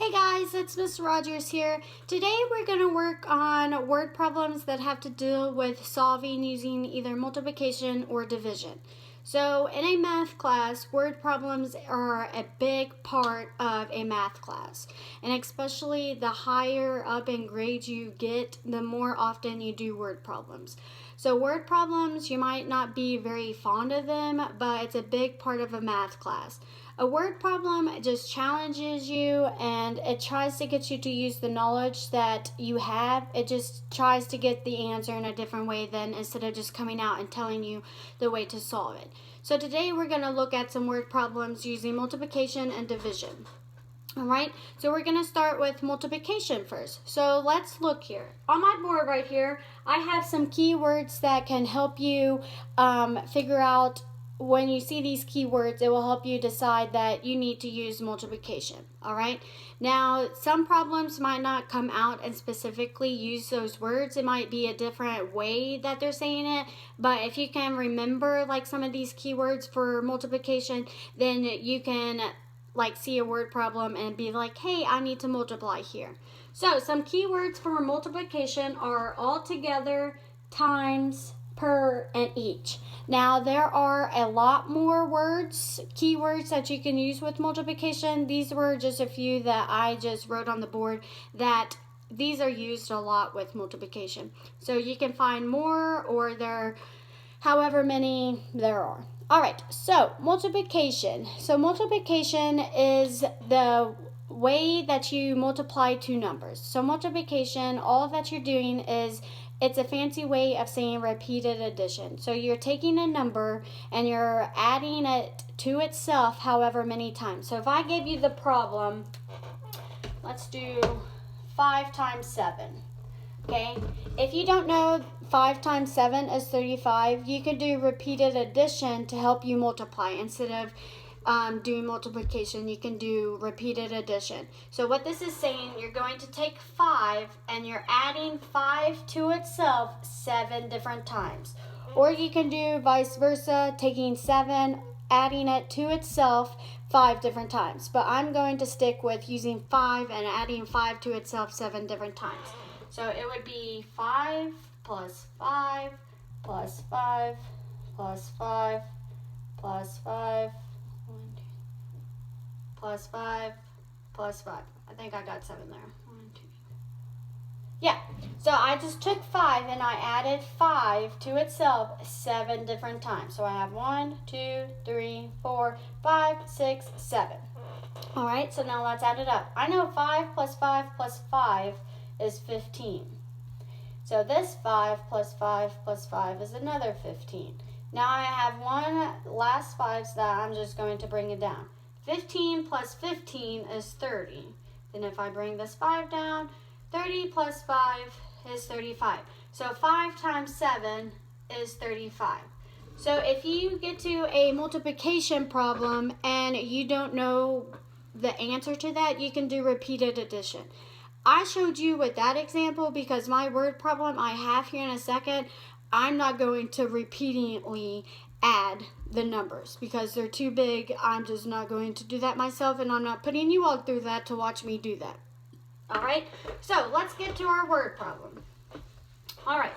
Hey guys, it's Miss Rogers here. Today we're going to work on word problems that have to do with solving using either multiplication or division. So in a math class, word problems are a big part of a math class. And especially the higher up in grades you get, the more often you do word problems. So word problems, you might not be very fond of them, but it's a big part of a math class. A word problem just challenges you and it tries to get you to use the knowledge that you have. It just tries to get the answer in a different way than instead of just coming out and telling you the way to solve it. So today we're going to look at some word problems using multiplication and division. Alright, so we're going to start with multiplication first. So let's look here. On my board right here, I have some keywords that can help you figure out. When you see these keywords, it will help you decide that you need to use multiplication. All right. Now, some problems might not come out and specifically use those words. It might be a different way that they're saying it. But if you can remember like some of these keywords for multiplication, then you can like see a word problem and be like, hey, I need to multiply here. So some keywords for multiplication are altogether, times, per, and each. Now there are a lot more words, keywords that you can use with multiplication. These were just a few that I just wrote on the board that these are used a lot with multiplication. So you can find more or there however many there are. All right, so multiplication. So multiplication is the way that you multiply two numbers. So multiplication, all that you're doing is it's a fancy way of saying repeated addition. So you're taking a number and you're adding it to itself however many times. So if I gave you the problem, let's do 5 times 7. Okay? If you don't know 5 times 7 is 35, you can do repeated addition to help you multiply. Instead of doing multiplication, you can do repeated addition. So what this is saying, you're going to take 5 and you're adding 5 to itself 7 different times. Or you can do vice versa, taking 7, adding it to itself 5 different times. But I'm going to stick with using 5 and adding 5 to itself 7 different times. So it would be 5 plus 5 plus 5 plus 5 plus 5 plus 5 plus 5. I think I got 7 there. 1, 2. Yeah. So I just took 5 and I added 5 to itself 7 different times. So I have 1, 2, 3, 4, 5, 6, 7. All right. So now let's add it up. I know 5 plus 5 plus 5 is 15. So this 5 plus 5 plus 5 is another 15. Now I have one last 5 so that I'm just going to bring it down. 15 plus 15 is 30. Then if I bring this 5 down, 30 plus 5 is 35. So 5 times 7 is 35. So if you get to a multiplication problem and you don't know the answer to that, you can do repeated addition. I showed you with that example because my word problem I have here in a second, I'm not going to repeatedly add the numbers because they're too big. I'm just not going to do that myself, and I'm not putting you all through that to watch me do that. All right, so let's get to our word problem. All right,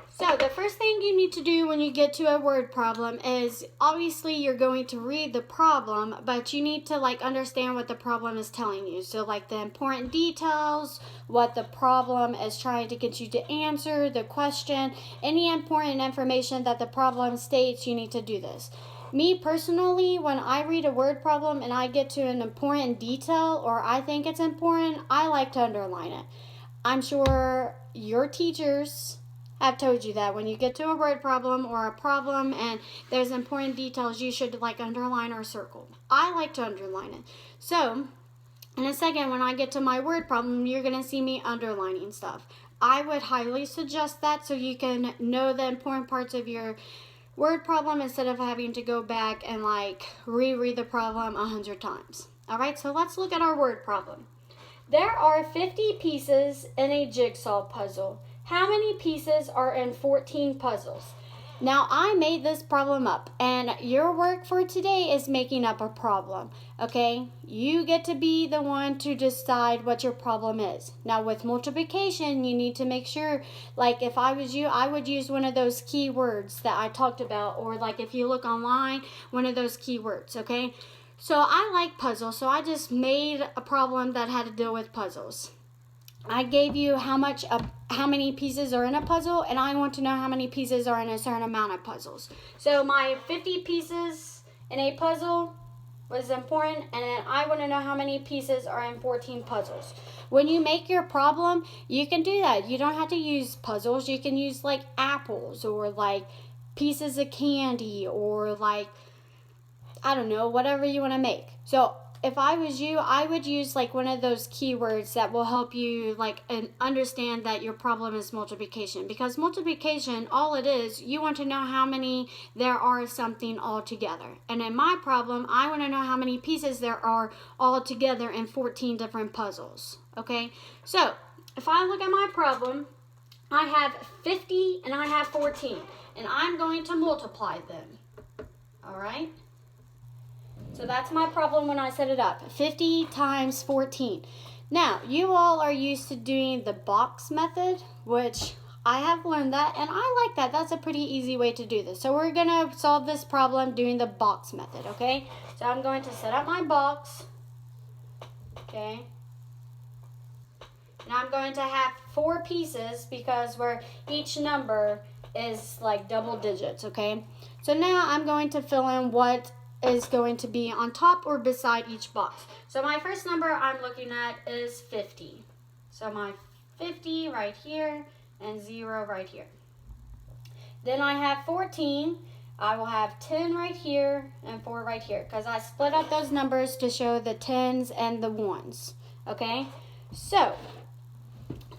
so the first thing you need to do when you get to a word problem is obviously you're going to read the problem, but you need to understand what the problem is telling you. So the important details, what the problem is trying to get you to answer, the question, any important information that the problem states, you need to do this. Me personally, when I read a word problem and I get to an important detail or I think it's important, I like to underline it. I'm sure your teachers I've told you that when you get to a word problem or a problem and there's important details, you should underline or circle. I like to underline it. So in a second, when I get to my word problem, you're going to see me underlining stuff. I would highly suggest that so you can know the important parts of your word problem instead of having to go back and reread the problem 100 times. All right, so let's look at our word problem. There are 50 pieces in a jigsaw puzzle. How many pieces are in 14 puzzles? Now, I made this problem up, and your work for today is making up a problem, okay? You get to be the one to decide what your problem is. Now, with multiplication, you need to make sure, like if I was you, I would use one of those keywords that I talked about, or like if you look online, one of those keywords, okay? So I like puzzles, so I just made a problem that had to deal with puzzles. I gave you how many pieces are in a puzzle, and I want to know how many pieces are in a certain amount of puzzles. So my 50 pieces in a puzzle was important, and then I want to know how many pieces are in 14 puzzles. When you make your problem, you can do that. You don't have to use puzzles. You can use like apples or like pieces of candy or like, I don't know, whatever you want to make. So if I was you, I would use like one of those keywords that will help you like understand that your problem is multiplication. Because multiplication, all it is, you want to know how many there are something all together. And in my problem, I want to know how many pieces there are all together in 14 different puzzles. Okay, so if I look at my problem, I have 50 and I have 14. And I'm going to multiply them. All right? So that's my problem when I set it up. 50 times 14. Now, you all are used to doing the box method, which I have learned that, and I like that. That's a pretty easy way to do this. So we're going to solve this problem doing the box method, okay? So I'm going to set up my box, okay? And I'm going to have 4 pieces because where each number is like double digits, okay? So now I'm going to fill in what is going to be on top or beside each box. So my first number I'm looking at is 50. So my 50 right here and 0 right here. Then I have 14. I will have 10 right here and 4 right here because I split up those numbers to show the 10s and the 1s. Okay? So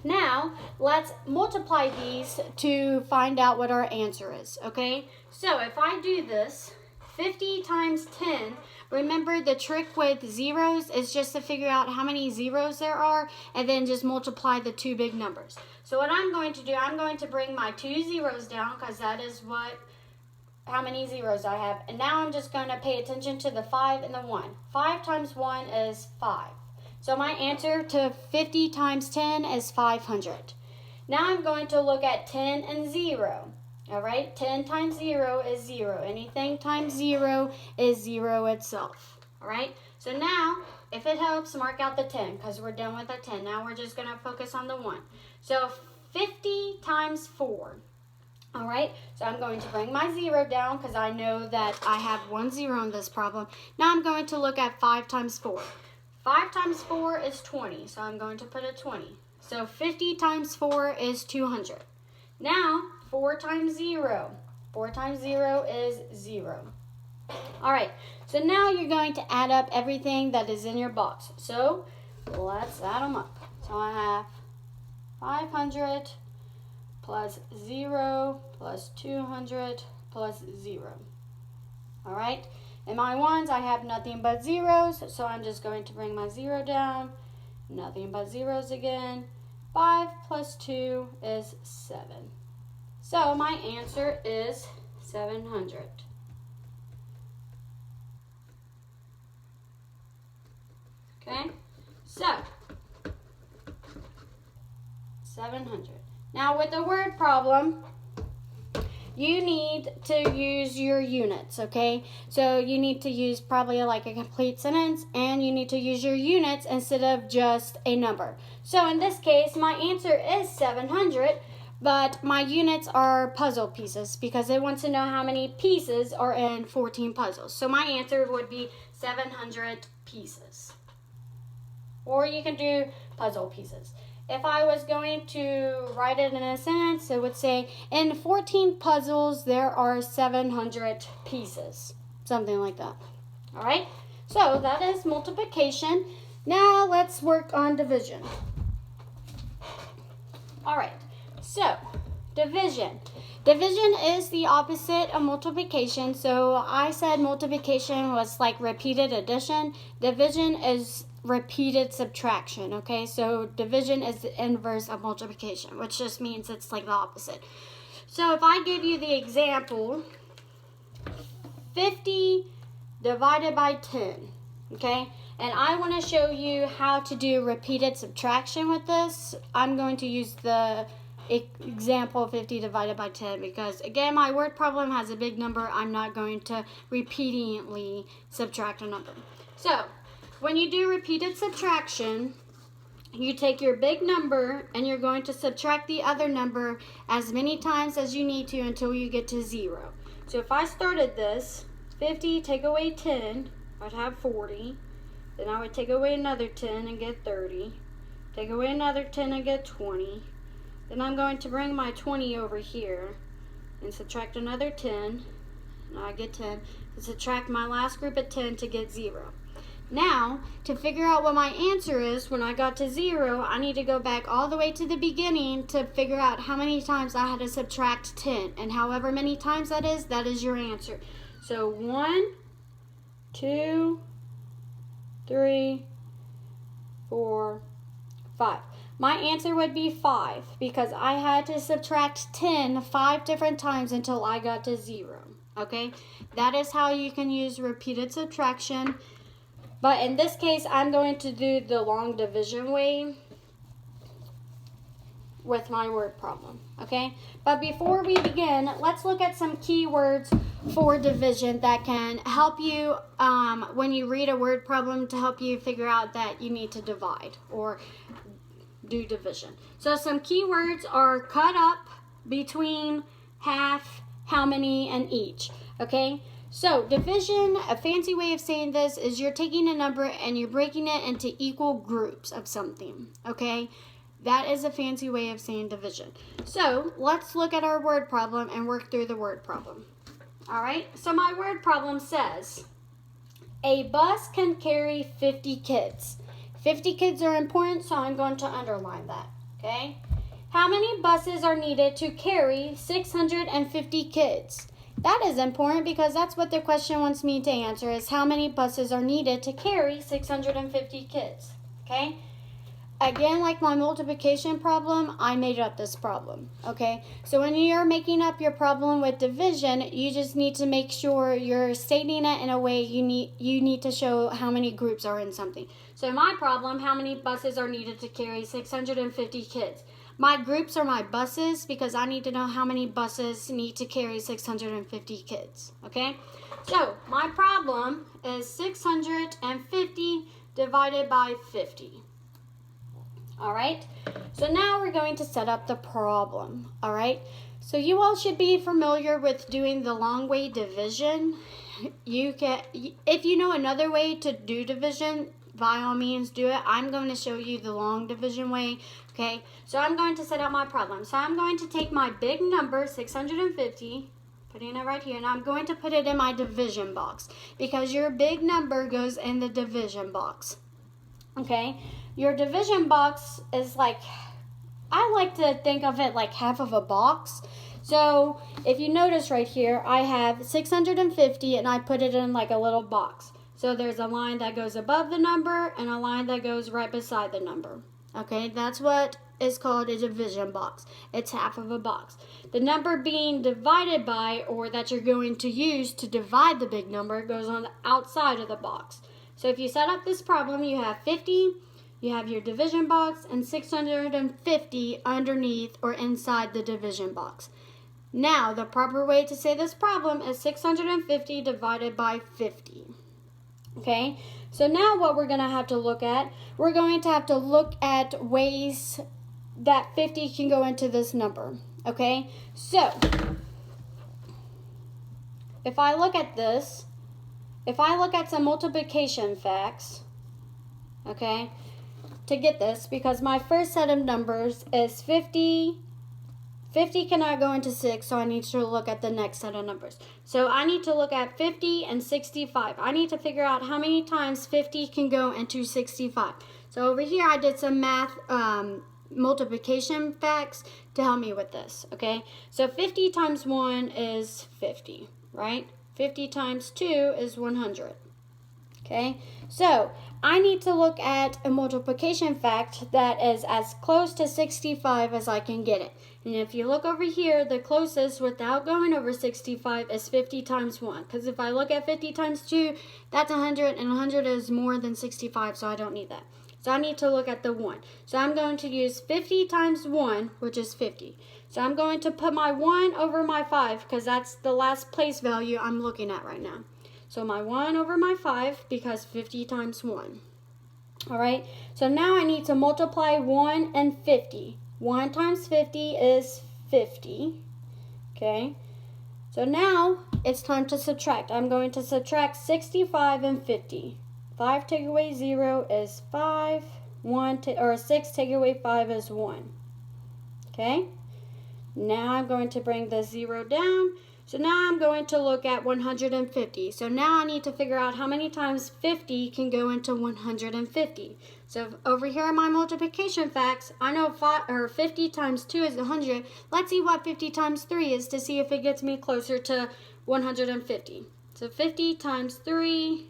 now let's multiply these to find out what our answer is. Okay? So if I do this, 50 times 10, remember the trick with zeros is just to figure out how many zeros there are and then just multiply the 2 big numbers. So what I'm going to do, I'm going to bring my 2 zeros down because that is how many zeros I have. And now I'm just going to pay attention to the 5 and the 1. 5 times 1 is 5. So my answer to 50 times 10 is 500. Now I'm going to look at 10 and 0. All right, 10 times 0 is 0. Anything times 0 is 0 itself. All right, so now, if it helps, mark out the 10 because we're done with the 10. Now we're just going to focus on the 1. So 50 times 4. All right, so I'm going to bring my 0 down because I know that I have 1 0 in this problem. Now I'm going to look at 5 times 4. 5 times 4 is 20, so I'm going to put a 20. So 50 times 4 is 200. Now, 4 times 0. 4 times 0 is 0. All right, so now you're going to add up everything that is in your box. So let's add them up. So I have 500 plus 0 plus 200 plus 0. All right, in my ones, I have nothing but zeros, so I'm just going to bring my 0 down. Nothing but zeros again. 5 plus 2 is 7. So my answer is 700. Okay, so 700. Now with the word problem, you need to use your units, okay? So you need to use probably like a complete sentence, and you need to use your units instead of just a number. So in this case, my answer is 700, but my units are puzzle pieces because it wants to know how many pieces are in 14 puzzles. So my answer would be 700 pieces. Or you can do puzzle pieces. If I was going to write it in a sentence, it would say, in 14 puzzles, there are 700 pieces. Something like that. All right? So that is multiplication. Now let's work on division. All right. So, division. Division is the opposite of multiplication. So I said multiplication was like repeated addition. Division is repeated subtraction, okay? So division is the inverse of multiplication, which just means it's like the opposite. So if I give you the example, 50 divided by 10, okay? And I want to show you how to do repeated subtraction with this. I'm going to use the example 50 divided by 10 because, again, my word problem has a big number. I'm not going to repeatedly subtract a number. So when you do repeated subtraction, you take your big number and you're going to subtract the other number as many times as you need to until you get to 0. So if I started this, 50 take away 10, I'd have 40. Then I would take away another 10 and get 30. Take away another 10 and get 20. Then I'm going to bring my 20 over here and subtract another 10. And I get 10. And subtract my last group of 10 to get 0. Now, to figure out what my answer is when I got to 0, I need to go back all the way to the beginning to figure out how many times I had to subtract 10. And however many times that is your answer. So 1, 2, 3, 4, 5. My answer would be 5 because I had to subtract 10 5 different times until I got to 0. Okay? That is how you can use repeated subtraction. But in this case, I'm going to do the long division way with my word problem, okay? But before we begin, let's look at some keywords for division that can help you when you read a word problem to help you figure out that you need to divide or do division. So some keywords are cut up, between, half, how many, and each, okay? So division, a fancy way of saying this is you're taking a number and you're breaking it into equal groups of something, okay? That is a fancy way of saying division. So let's look at our word problem and work through the word problem. All right, so my word problem says, a bus can carry 50 kids. 50 kids are important, so I'm going to underline that, okay? How many buses are needed to carry 650 kids? That is important because that's what the question wants me to answer is how many buses are needed to carry 650 kids, okay? Again, like my multiplication problem, I made up this problem, okay? So when you're making up your problem with division, you just need to make sure you're stating it in a way you need to show how many groups are in something. So in my problem, how many buses are needed to carry 650 kids? My groups are my buses because I need to know how many buses need to carry 650 kids, okay? So my problem is 650 divided by 50. All right, so now we're going to set up the problem, all right? So you all should be familiar with doing the long way division. If you know another way to do division, by all means do it. I'm going to show you the long division way, okay? So I'm going to set up my problem. So I'm going to take my big number, 650, putting it right here, and I'm going to put it in my division box because your big number goes in the division box, okay? Your division box is like, I like to think of it like half of a box. So if you notice right here, I have 650 and I put it in like a little box. So there's a line that goes above the number and a line that goes right beside the number. Okay, that's what is called a division box. It's half of a box. The number being divided by, or that you're going to use to divide the big number, goes on the outside of the box. So if you set up this problem, you have 50, you have your division box, and 650 underneath or inside the division box. Now, the proper way to say this problem is 650 divided by 50. Okay, so now what we're going to have to look at, we're going to have to look at ways that 50 can go into this number. Okay, so if I look at this, if I look at some multiplication facts, okay, to get this, because my first set of numbers is 50. 50 cannot go into 6, so I need to look at the next set of numbers. So I need to look at 50 and 65. I need to figure out how many times 50 can go into 65. So over here I did some math multiplication facts to help me with this, okay? So 50 times 1 is 50, right? 50 times 2 is 100, Okay, so I need to look at a multiplication fact that is as close to 65 as I can get it. And if you look over here, the closest without going over 65 is 50 times 1. Because if I look at 50 times 2, that's 100, and 100 is more than 65, so I don't need that. So I need to look at the 1. So I'm going to use 50 times 1, which is 50. So I'm going to put my 1 over my 5, because that's the last place value I'm looking at right now. So my 1 over my 5, because 50 times 1. Alright, so now I need to multiply 1 and 50. 1 times 50 is 50. Okay, so now it's time to subtract. I'm going to subtract 65 and 50. 5 take away 0 is 5. 6 take away 5 is 1. Okay, now I'm going to bring the 0 down. So now I'm going to look at 150. So now I need to figure out how many times 50 can go into 150. So over here in my multiplication facts, I know 50 times 2 is 100. Let's see what 50 times 3 is to see if it gets me closer to 150. So 50 times 3,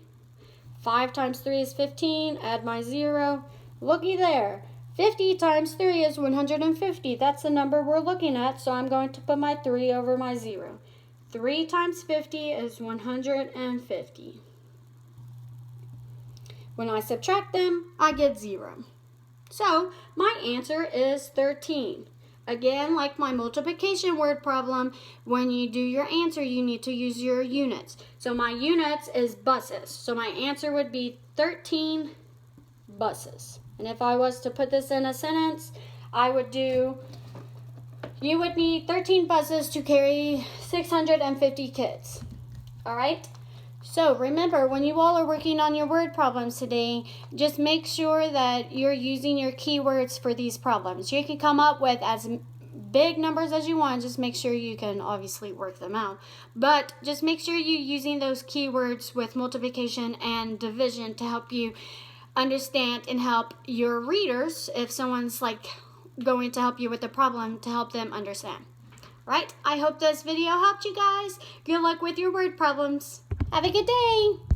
5 times 3 is 15, add my 0. Looky there. 50 times 3 is 150. That's the number we're looking at, so I'm going to put my 3 over my 0. 3 times 50 is 150. When I subtract them, I get 0. So my answer is 13. Again, like my multiplication word problem, when you do your answer, you need to use your units. So my units is buses. So my answer would be 13 buses. And if I was to put this in a sentence, I would do, you would need 13 buses to carry 650 kids. All right? So remember, when you all are working on your word problems today, just make sure that you're using your keywords for these problems. You can come up with as big numbers as you want. Just make sure you can obviously work them out. But just make sure you're using those keywords with multiplication and division to help you understand and help your readers, if someone's like going to help you with the problem, to help them understand. Right? I hope this video helped you guys. Good luck with your word problems. Have a good day.